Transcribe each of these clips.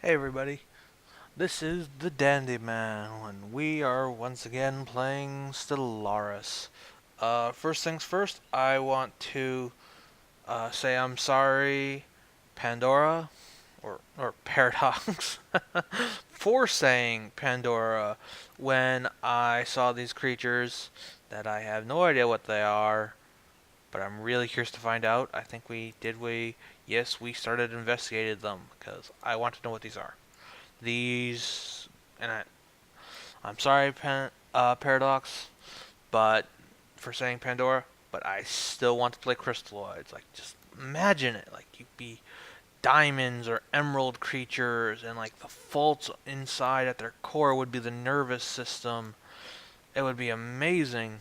Hey everybody, this is TheDandyMan, and we are once again playing Stellaris. First things first, I want to say I'm sorry, Pandora, or Paradox, for saying Pandora when I saw these creatures that I have no idea what they are, but I'm really curious to find out. I think yes, we started investigating them, because I want to know what these are. These, and I'm sorry, Paradox, but for saying Pandora, but I still want to play crystalloids. Like, just imagine it. Like, you'd be diamonds or emerald creatures, and like the faults inside at their core would be the nervous system. It would be amazing.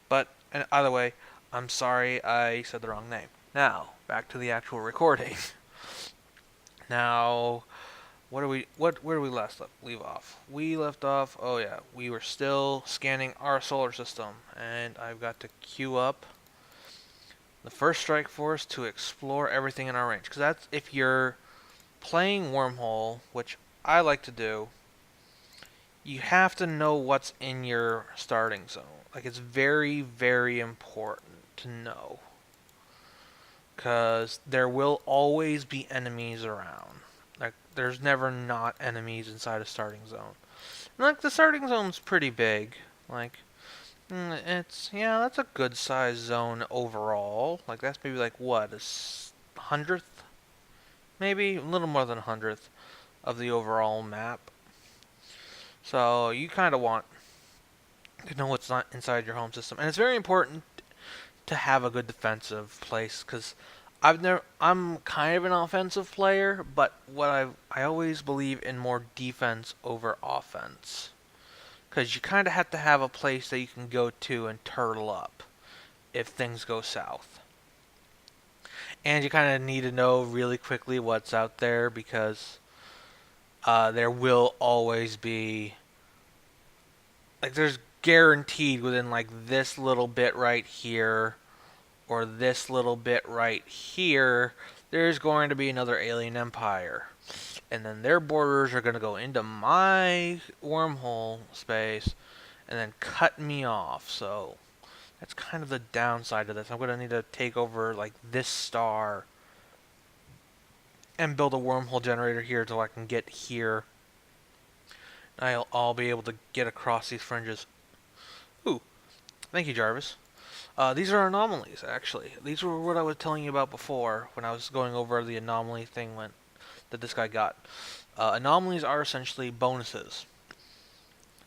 But, and either way, I'm sorry I said the wrong name. Now, back to the actual recording. Now, where do we leave off? We left off, oh yeah, we were still scanning our solar system, and I've got to queue up the first strike force to explore everything in our range. Because that's, if you're playing Wormhole, which I like to do, you have to know what's in your starting zone. Like, it's very, very important to know. Because there will always be enemies around. Like, there's never not enemies inside a starting zone. And, like, the starting zone's pretty big. Like, yeah, that's a good sized zone overall. Like, that's maybe like, what, a hundredth? Maybe a little more than a hundredth of the overall map. So, you kind of want to know what's not inside your home system. And it's very important to have a good defensive place, because I'm kind of an offensive player, but I always believe in more defense over offense, because you kind of have to have a place that you can go to and turtle up if things go south. And you kind of need to know really quickly what's out there, because there will always be, like, there's guaranteed within like this little bit right here or this little bit right here, there's going to be another alien empire. And then their borders are going to go into my wormhole space and then cut me off. So that's kind of the downside of this. I'm going to need to take over like this star and build a wormhole generator here so I can get here. I'll be able to get across these fringes. Ooh, thank you, Jarvis. These are anomalies, actually. These were what I was telling you about before when I was going over the anomaly thing that this guy got. Anomalies are essentially bonuses.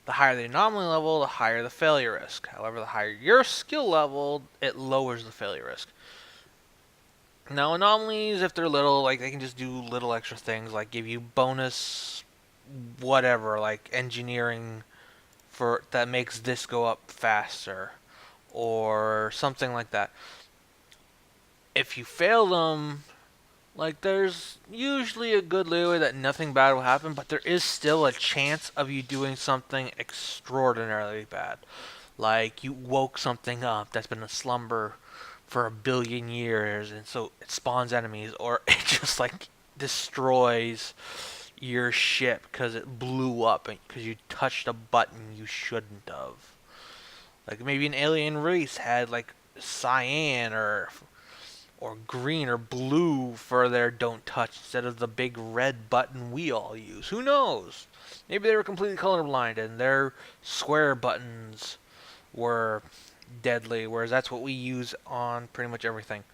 The higher the anomaly level, the higher the failure risk. However, the higher your skill level, it lowers the failure risk. Now, anomalies, if they're little, like, they can just do little extra things, like give you bonus whatever, like engineering that makes this go up faster, or something like that. If you fail them, like, there's usually a good leeway that nothing bad will happen, but there is still a chance of you doing something extraordinarily bad. Like, you woke something up that's been a slumber for 1 billion years, and so it spawns enemies, or it just, like, destroys your ship because it blew up because you touched a button you shouldn't have. Like, maybe an alien race had, like, cyan or green or blue for their don't touch instead of the big red button we all use. Who knows? Maybe they were completely colorblind and their square buttons were deadly, whereas that's what we use on pretty much everything.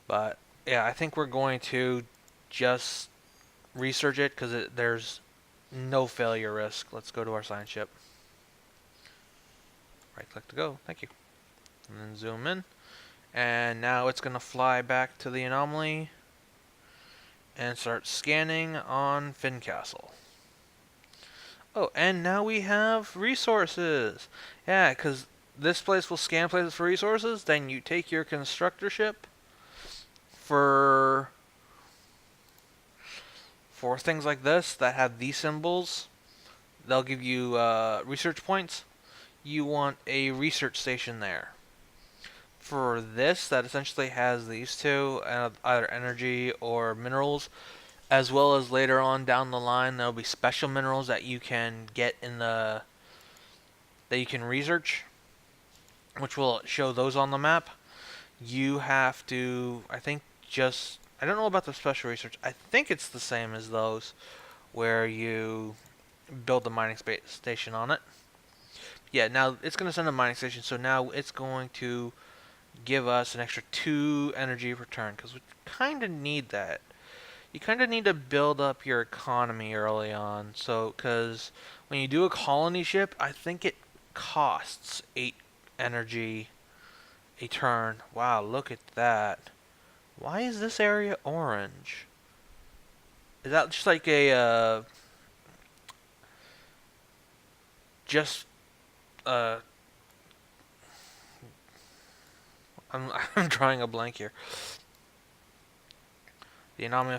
But yeah, I think we're going to just research it because there's no failure risk. Let's go to our science ship. Right click to go. Thank you. And then zoom in. And now it's going to fly back to the anomaly and start scanning on Fincastle. Oh, and now we have resources. Yeah, because this place will scan places for resources. Then you take your constructor ship for things like this that have these symbols. They'll give you research points. You want a research station there. For this, that essentially has these two, either energy or minerals, as well as later on down the line there'll be special minerals that you can get that you can research, which will show those on the map. You have to, I think, just I don't know about the special research. I think it's the same as those where you build the mining station on it. Yeah, now it's going to send a mining station, so now it's going to give us an extra 2 energy per turn because we kind of need that. You kind of need to build up your economy early on. So, because when you do a colony ship, I think it costs 8 energy a turn. Wow, look at that. Why is this area orange? Is that just like a, just, uh, I'm drawing a blank here. The anomaly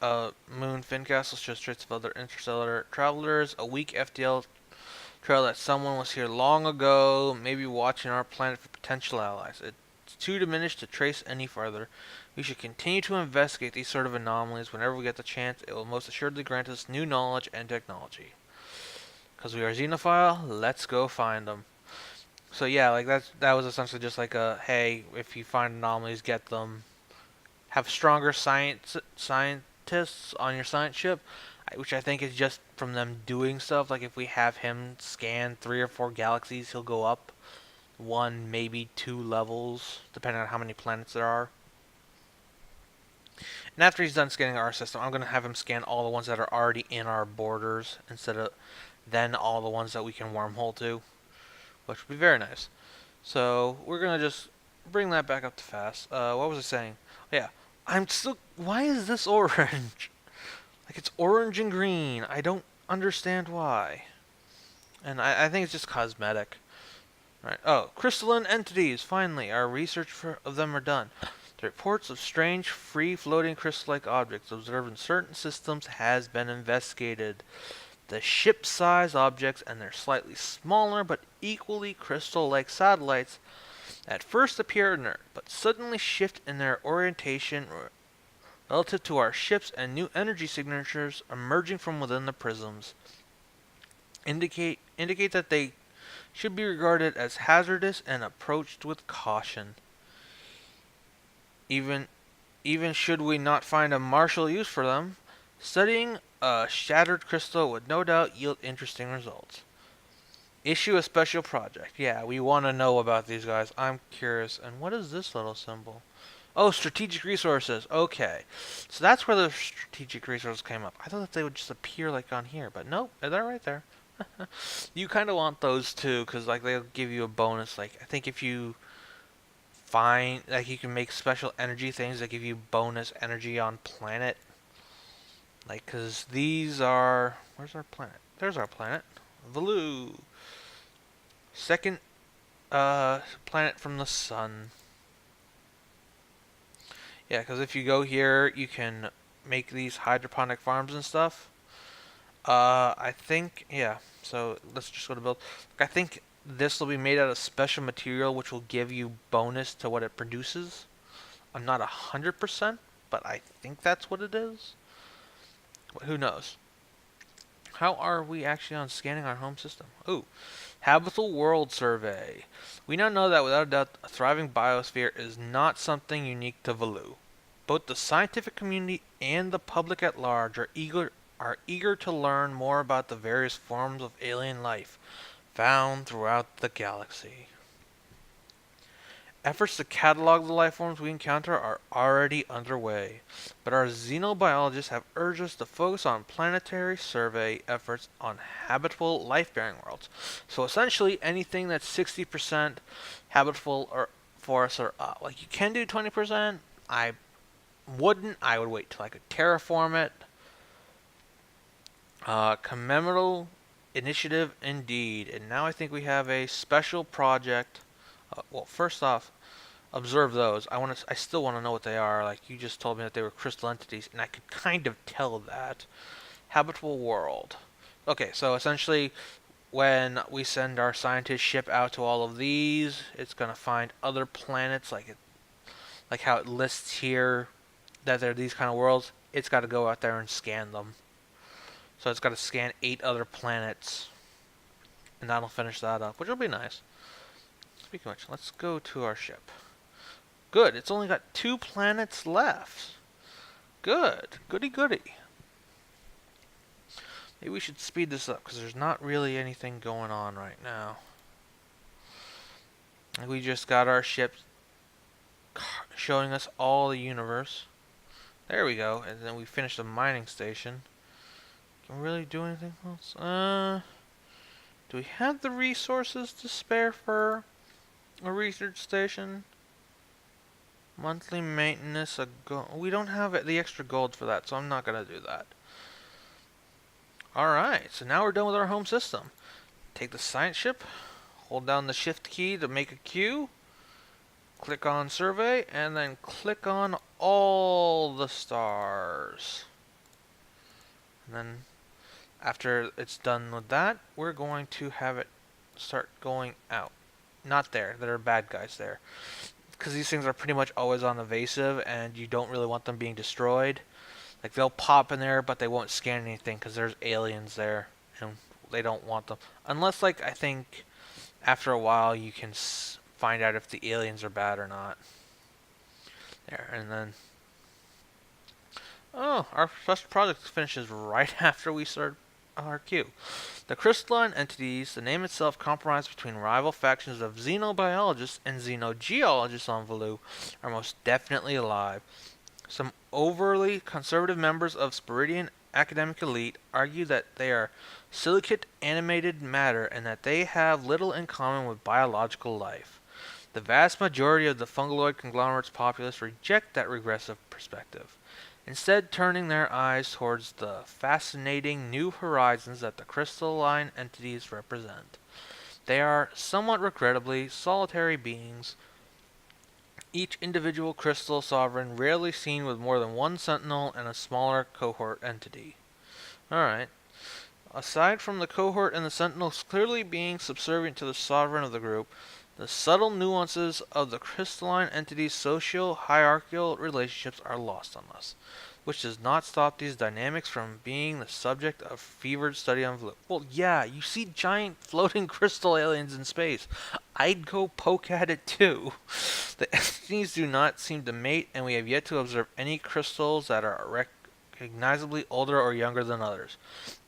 of Moon Fin Castle shows traces of other interstellar travelers. A weak FTL trail that someone was here long ago, maybe watching our planet for potential allies. It's too diminished to trace any farther. We should continue to investigate these sort of anomalies whenever we get the chance. It will most assuredly grant us new knowledge and technology. Because we are xenophile, let's go find them. So yeah, like that was essentially just like a hey, if you find anomalies, get them. Have stronger scientists on your science ship, which I think is just from them doing stuff. Like if we have him scan 3 or 4 galaxies, he'll go up 1, maybe 2 levels, depending on how many planets there are. And after he's done scanning our system, I'm going to have him scan all the ones that are already in our borders instead of then all the ones that we can wormhole to, which would be very nice. So we're going to just bring that back up to fast. What was I saying? Yeah, I'm still. Why is this orange? Like it's orange and green. I don't understand why. And I think it's just cosmetic. Right. Oh, crystalline entities. Finally, our research of them are done. The reports of strange, free-floating crystal-like objects observed in certain systems has been investigated. The ship-sized objects and their slightly smaller but equally crystal-like satellites at first appear inert, but suddenly shift in their orientation relative to our ships, and new energy signatures emerging from within the prisms indicate that they should be regarded as hazardous and approached with caution. Even should we not find a martial use for them, studying a shattered crystal would no doubt yield interesting results. Issue a special project. Yeah, we want to know about these guys. I'm curious. And what is this little symbol? Oh, strategic resources. Okay. So that's where the strategic resources came up. I thought that they would just appear like on here, but nope, they're right there. You kind of want those too, because like they'll give you a bonus. Like I think if you find like you can make special energy things that give you bonus energy on planet. Like because these are where's our planet? There's our planet, Valoo. Second planet from the sun. Yeah, because if you go here, you can make these hydroponic farms and stuff. I think, yeah, so let's just go to build. I think this will be made out of special material, which will give you bonus to what it produces. I'm not 100%, but I think that's what it is. But who knows? How are we actually on scanning our home system? Ooh, habitable world survey. We now know that without a doubt, a thriving biosphere is not something unique to Valoo. Both the scientific community and the public at large are eager to learn more about the various forms of alien life found throughout the galaxy. Efforts to catalog the life forms we encounter are already underway, but our xenobiologists have urged us to focus on planetary survey efforts on habitable life-bearing worlds. So essentially, anything that's 60% habitable or for us or up. Like you can do 20%. I wouldn't. I would wait till I could terraform it. Commemorative initiative indeed. And now I think we have a special project. Well, first off, observe those. I still want to know what they are. Like you just told me that they were crystal entities, and I could kind of tell that. Habitable world. Okay, so essentially, when we send our scientist ship out to all of these, it's gonna find other planets, like how it lists here that there are these kind of worlds. it's got to go out there and scan them. So it's got to scan 8 other planets, and that'll finish that up, which will be nice. Speaking of which, let's go to our ship. Good, it's only got 2 planets left. Good, goody goody. Maybe we should speed this up, because there's not really anything going on right now. We just got our ship showing us all the universe. There we go, and then we finished the mining station. Can we really do anything else? Do we have the resources to spare for a research station? Monthly maintenance, we don't have the extra gold for that, so I'm not going to do that. Alright, so now we're done with our home system. Take the science ship, hold down the shift key to make a queue, click on survey, and then click on all the stars. And then after it's done with that, we're going to have it start going out. Not there, there are bad guys there. Because these things are pretty much always on evasive, and you don't really want them being destroyed. Like, they'll pop in there, but they won't scan anything, because there's aliens there, and they don't want them. Unless, like, I think after a while you can find out if the aliens are bad or not. There, and then... Oh, our first project finishes right after we start our queue. The crystalline entities, the name itself, compromise between rival factions of xenobiologists and xenogeologists on Velu, are most definitely alive. Some overly conservative members of Spiridian academic elite argue that they are silicate animated matter and that they have little in common with biological life. The vast majority of the fungaloid conglomerate's populace reject that regressive perspective, instead turning their eyes towards the fascinating new horizons that the crystalline entities represent. They are, somewhat regrettably, solitary beings, each individual crystal sovereign rarely seen with more than one sentinel and a smaller cohort entity. Alright. Aside from the cohort and the sentinels clearly being subservient to the sovereign of the group, the subtle nuances of the crystalline entity's socio-hierarchical relationships are lost on us, which does not stop these dynamics from being the subject of fevered study on Velu. Well, yeah, you see giant floating crystal aliens in space. I'd go poke at it too. The entities do not seem to mate, and we have yet to observe any crystals that are recognizably older or younger than others.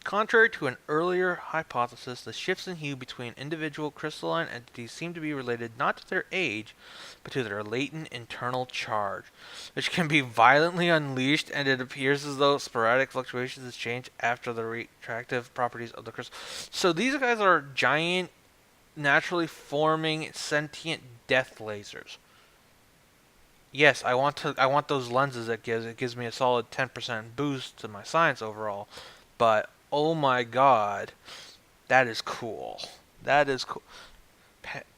Contrary to an earlier hypothesis, the shifts in hue between individual crystalline entities seem to be related not to their age, but to their latent internal charge, which can be violently unleashed, and it appears as though sporadic fluctuations change after the retractive properties of the crystal. So these guys are giant, naturally forming, sentient death lasers. Yes, I want those lenses it gives me a solid 10% boost to my science overall, but oh my god, that is cool. That is cool.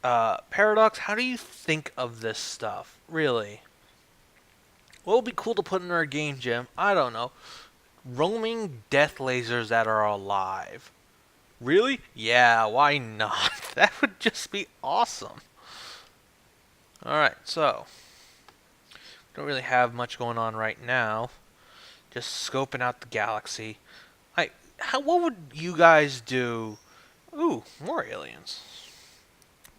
Paradox, how do you think of this stuff? Really? What would be cool to put in our game, Jim? I don't know. Roaming death lasers that are alive. Really? Yeah, why not? That would just be awesome. Alright, so. Don't really have much going on right now. Just scoping out the galaxy. What would you guys do? Ooh, more aliens.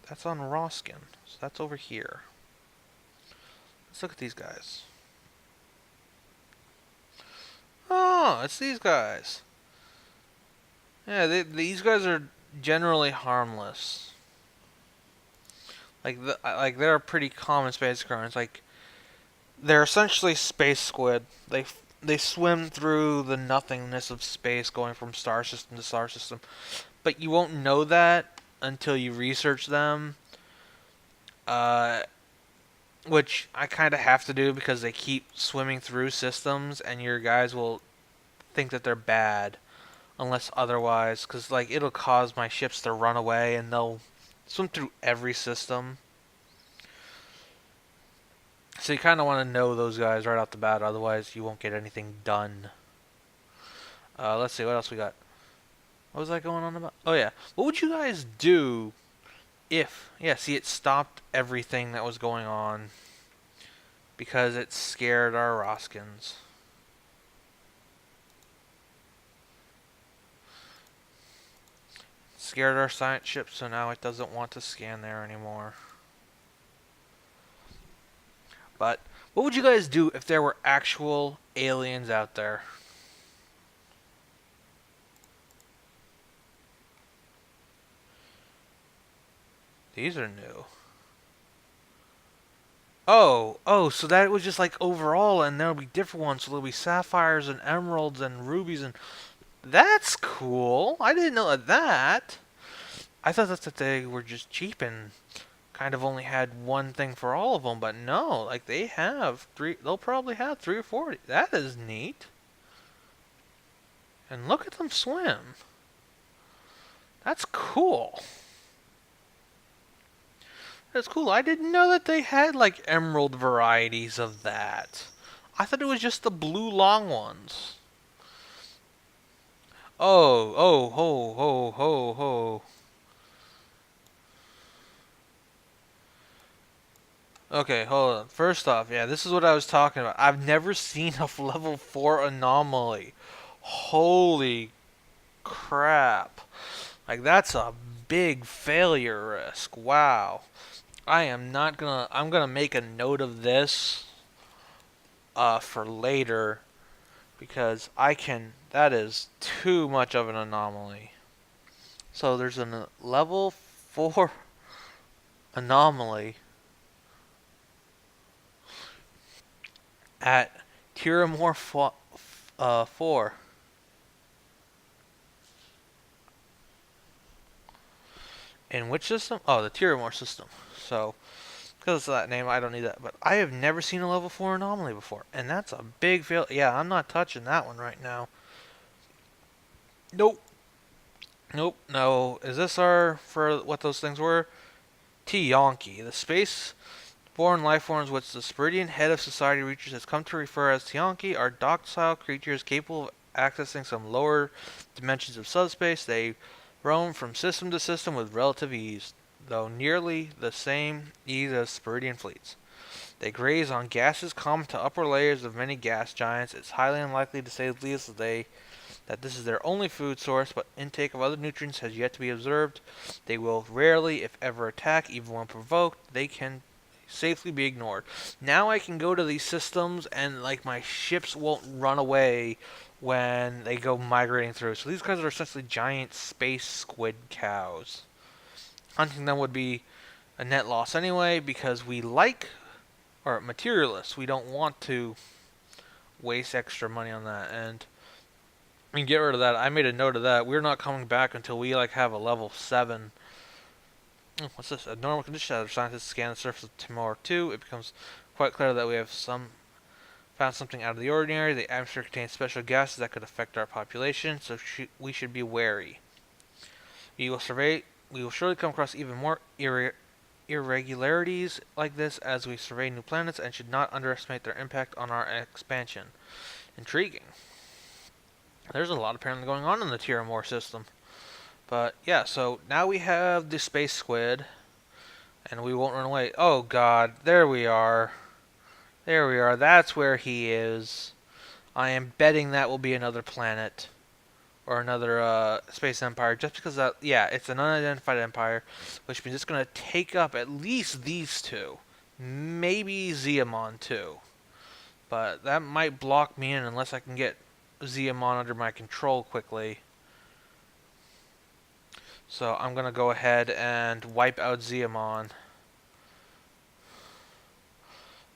That's on Roskin. So that's over here. Let's look at these guys. Oh, it's these guys. Yeah, these guys are generally harmless. Like they're pretty common space occurrence. Like they're essentially space squid. They swim through the nothingness of space, going from star system to star system. But you won't know that until you research them. Which I kind of have to do because they keep swimming through systems, and your guys will think that they're bad unless otherwise. Because like it'll cause my ships to run away, and they'll swim through every system. So you kind of want to know those guys right off the bat, otherwise you won't get anything done. Let's see, what else we got? What was that going on about? Oh yeah, what would you guys do if... Yeah, see, it stopped everything that was going on because it scared our Roskins. scared our science ship, so now it doesn't want to scan there anymore. But what would you guys do if there were actual aliens out there? These are new. Oh, so that was just like overall, and there'll be different ones. So there'll be sapphires and emeralds and rubies, and that's cool. I didn't know that. I thought that they were just cheap and kind of only had one thing for all of them, but no, like they have three. They'll probably have 3 or 4. That is neat. And look at them swim. That's cool. That's cool. I didn't know that they had like emerald varieties of that. I thought it was just the blue long ones. Oh, ho, ho, ho, ho. Okay, hold on. First off, yeah, this is what I was talking about. I've never seen a level 4 anomaly. Holy crap. Like, that's a big failure risk. Wow. I'm gonna make a note of this, for later, because that is too much of an anomaly. So there's a level 4 anomaly at Tiramore 4. In which system? Oh, the Tiramore system. So, because of that name, I don't need that. But I have never seen a level 4 anomaly before. And that's a big fail. Yeah, I'm not touching that one right now. Nope. Nope. No. Is this for what those things were? T-Yonki. The space-born life forms which the Spiridian head of society reaches has come to refer as T-Yonki are docile creatures capable of accessing some lower dimensions of subspace. They roam from system to system with relative ease, though nearly the same ease as Spiridian fleets. They graze on gases common to upper layers of many gas giants. It's highly unlikely, to say the least, that this is their only food source, but intake of other nutrients has yet to be observed. They will rarely, if ever, attack, even when provoked. They can safely be ignored. Now I can go to these systems and like my ships won't run away when they go migrating through. So these guys are essentially giant space squid cows. Hunting them would be a net loss anyway because or materialists. We don't want to waste extra money on that, and we can get rid of that. I made a note of that. We're not coming back until we have a level 7. What's this? A normal condition as scientists scan the surface of Timor 2. It becomes quite clear that we have found something out of the ordinary. The atmosphere contains special gases that could affect our population, so we should be wary. We will surely come across even more irregularities like this as we survey new planets, and should not underestimate their impact on our expansion. Intriguing. There's a lot apparently going on in the Tiramore system. But yeah, so now we have the space squid, and we won't run away. Oh god, there we are. There we are. That's where he is. I am betting that will be another planet or another space empire, just because it's an unidentified empire, which means it's going to take up at least these two, maybe Ziamon too. But that might block me in unless I can get Ziamon under my control quickly. So I'm going to go ahead and wipe out Ziamon.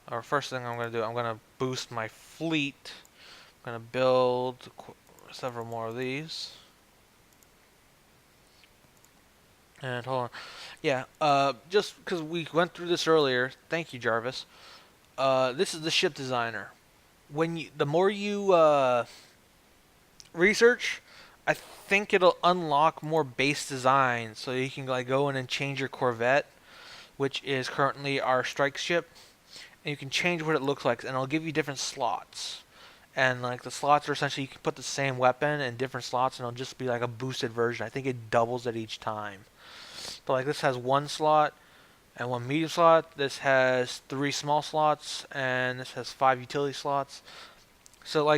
Or first thing I'm going to do, I'm going to boost my fleet. I'm going to build several more of these. And hold on. Yeah, just because we went through this earlier, thank you, Jarvis. This is the ship designer. The more you research, I think it'll unlock more base designs, so you can go in and change your Corvette, which is currently our strike ship, and you can change what it looks like, and it'll give you different slots. And the slots are essentially, you can put the same weapon in different slots, and it'll just be like a boosted version. I think it doubles it each time. But this has 1 slot and 1 medium slot. This has 3 small slots, and this has 5 utility slots. So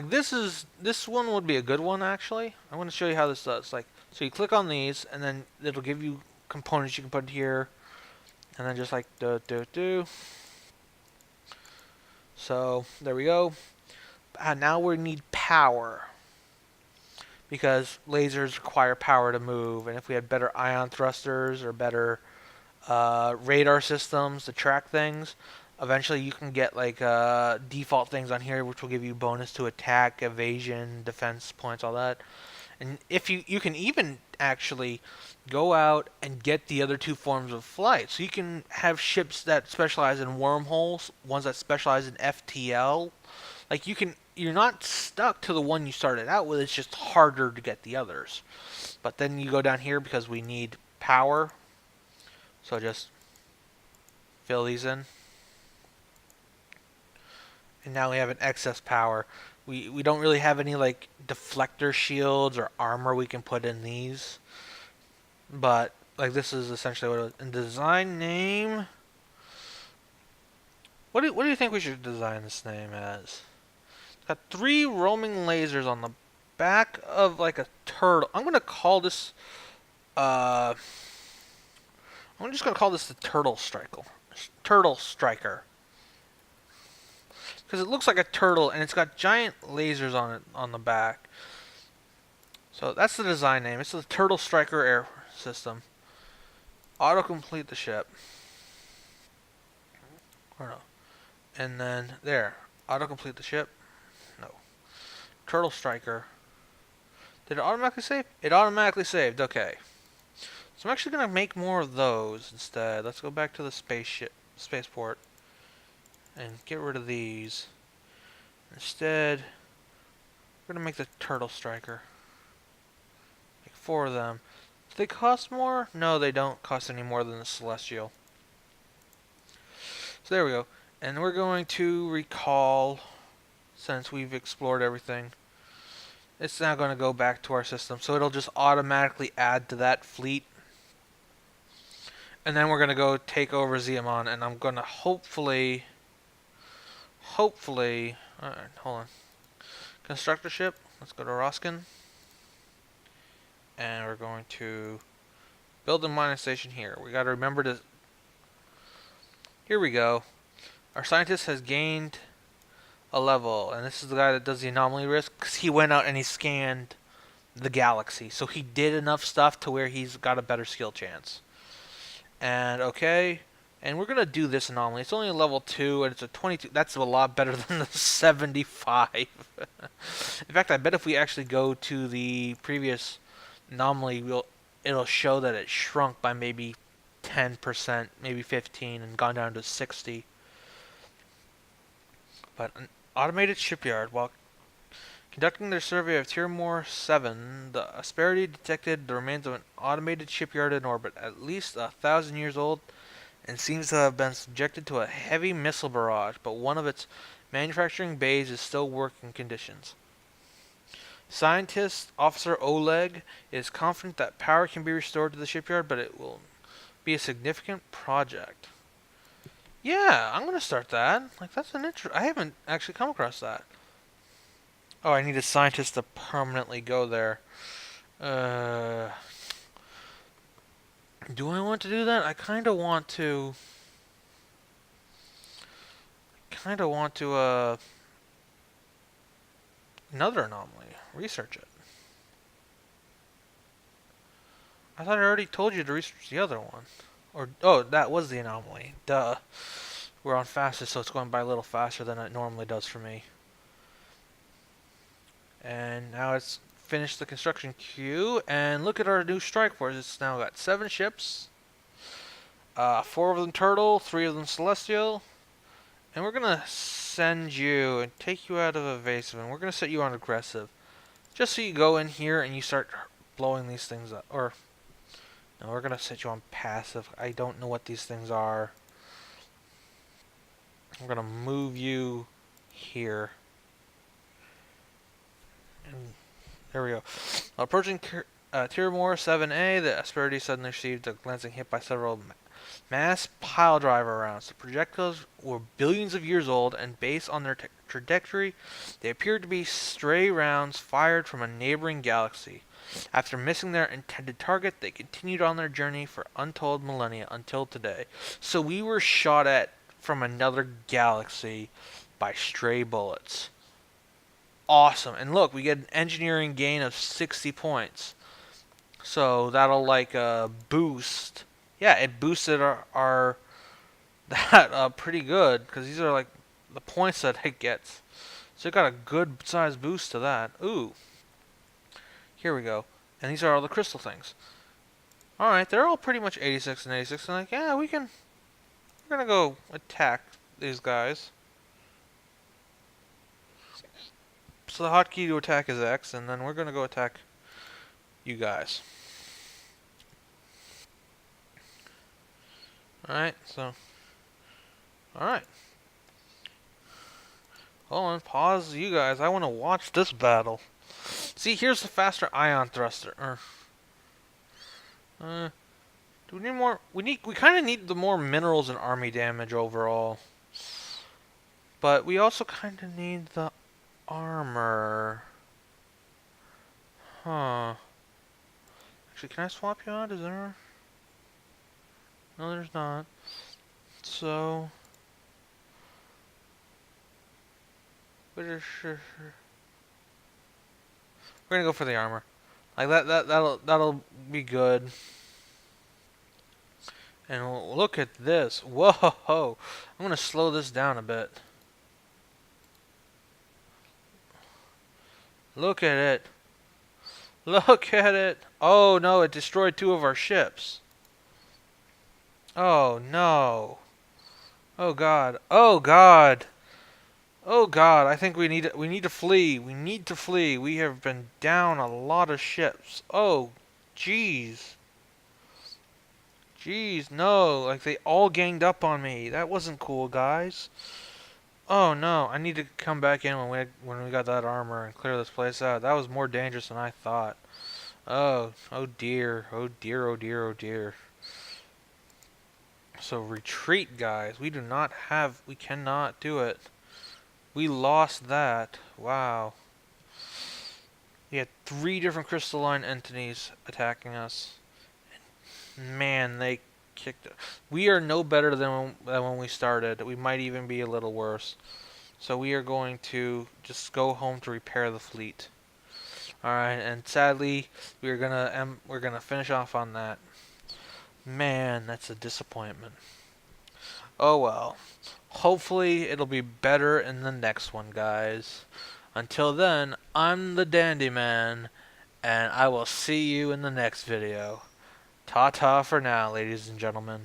this one would be a good one actually. I'm going to show you how this does. So you click on these, and then it'll give you components you can put here, and then just like do. So there we go. Now we need power, because lasers require power to move, and if we had better ion thrusters or better radar systems to track things, eventually you can get like default things on here which will give you bonus to attack, evasion, defense points, all that. And if you can even actually go out and get the other two forms of flight. So you can have ships that specialize in wormholes, ones that specialize in FTL. Like you're not stuck to the one you started out with. It's just harder to get the others. But then you go down here because we need power. So just fill these in. And now we have an excess power. We don't really have any like deflector shields or armor we can put in these. But like this is essentially what it was. And design name. What do you think we should design this name as? It's got 3 roaming lasers on the back of like a turtle. I'm gonna call this I'm just gonna call this the Turtle Striker. Turtle Striker. Because it looks like a turtle and it's got giant lasers on it on the back. So that's the design name. It's the Turtle Striker air system. Autocomplete the ship. Or no. And then there. Autocomplete the ship. No. Turtle Striker. Did it automatically save? It automatically saved. Okay. So I'm actually gonna make more of those instead. Let's go back to the spaceport and get rid of these. Instead, we're gonna make the Turtle Striker. Make 4 of them. Do they cost more? No, they don't cost any more than the Celestial. So there we go. And we're going to recall, since we've explored everything, it's now going to go back to our system. So it'll just automatically add to that fleet. And then we're going to go take over Ziamon, and I'm going to hopefully, alright, hold on. Construct a ship. Let's go to Roskin. And we're going to build a mining station here. We got to remember to, here we go. Our scientist has gained a level, and this is the guy that does the anomaly risk, because he went out and he scanned the galaxy. So he did enough stuff to where he's got a better skill chance. And okay, and we're gonna do this anomaly. It's only a level 2 and it's a 22. That's a lot better than the 75. In fact, I bet if we actually go to the previous anomaly, it'll show that it shrunk by maybe 10%, maybe 15, and gone down to 60. But an automated shipyard. While conducting their survey of Tiramore 7, the Asperity detected the remains of an automated shipyard in orbit, at least 1,000 years old, and seems to have been subjected to a heavy missile barrage, but one of its manufacturing bays is still working conditions. Scientist Officer Oleg is confident that power can be restored to the shipyard, but it will be a significant project. Yeah, I'm gonna start that. Like, that's an I haven't actually come across that. Oh, I need a scientist to permanently go there. Do I want to do that? I kind of want to. Another anomaly. Research it. I thought I already told you to research the other one. Or, oh, that was the anomaly. Duh. We're on fastest, so it's going by a little faster than it normally does for me. And now it's finished the construction queue, and look at our new strike force. It's now got 7 ships, 4 of them turtle, 3 of them celestial, and we're gonna send you and take you out of evasive, and we're gonna set you on aggressive, just so you go in here and you start blowing these things up. Or no, we're gonna set you on passive. I don't know what these things are. I'm gonna move you here. And there we go. Approaching Tiramore 7A, the Asperity suddenly received a glancing hit by several mass pile driver rounds. The projectiles were billions of years old, and based on their trajectory, they appeared to be stray rounds fired from a neighboring galaxy. After missing their intended target, they continued on their journey for untold millennia until today. So we were shot at from another galaxy by stray bullets. Awesome. And look, we get an engineering gain of 60 points. So that'll like boost. Yeah, it boosted our that pretty good because these are like the points that it gets. So it got a good size boost to that. Ooh, here we go. And these are all the crystal things. All right, they're all pretty much 86 and 86. And like, yeah, we're gonna go attack these guys. So the hotkey to attack is X, and then we're gonna go attack you guys. All right, so all right. Hold on, pause, you guys. I want to watch this battle. See, here's the faster ion thruster. Do we need more? We kind of need the more minerals and army damage overall. But we also kind of need the armor. Huh. Actually, can I swap you out? Is there? No, there's not. So, we're gonna go for the armor. Like that'll be good. And look at this. Whoa! I'm gonna slow this down a bit. Look at it. Look at it. Oh no, it destroyed 2 of our ships. Oh no. Oh god. Oh god. Oh god, I think we need to flee. We need to flee. We have been down a lot of ships. Oh jeez. Jeez, no. Like they all ganged up on me. That wasn't cool, guys. Oh no, I need to come back in when we got that armor and clear this place out. That was more dangerous than I thought. Oh dear. Oh dear, oh dear, oh dear. So retreat, guys. We cannot do it. We lost that. Wow. We had 3 different crystalline entities attacking us. Man, they kicked it. We are no better than when we started. We might even be a little worse. So we are going to just go home to repair the fleet. Alright, and sadly, we're gonna finish off on that. Man, that's a disappointment. Oh well. Hopefully it'll be better in the next one, guys. Until then, I'm the TheDandyMan, and I will see you in the next video. Ta-ta for now, ladies and gentlemen.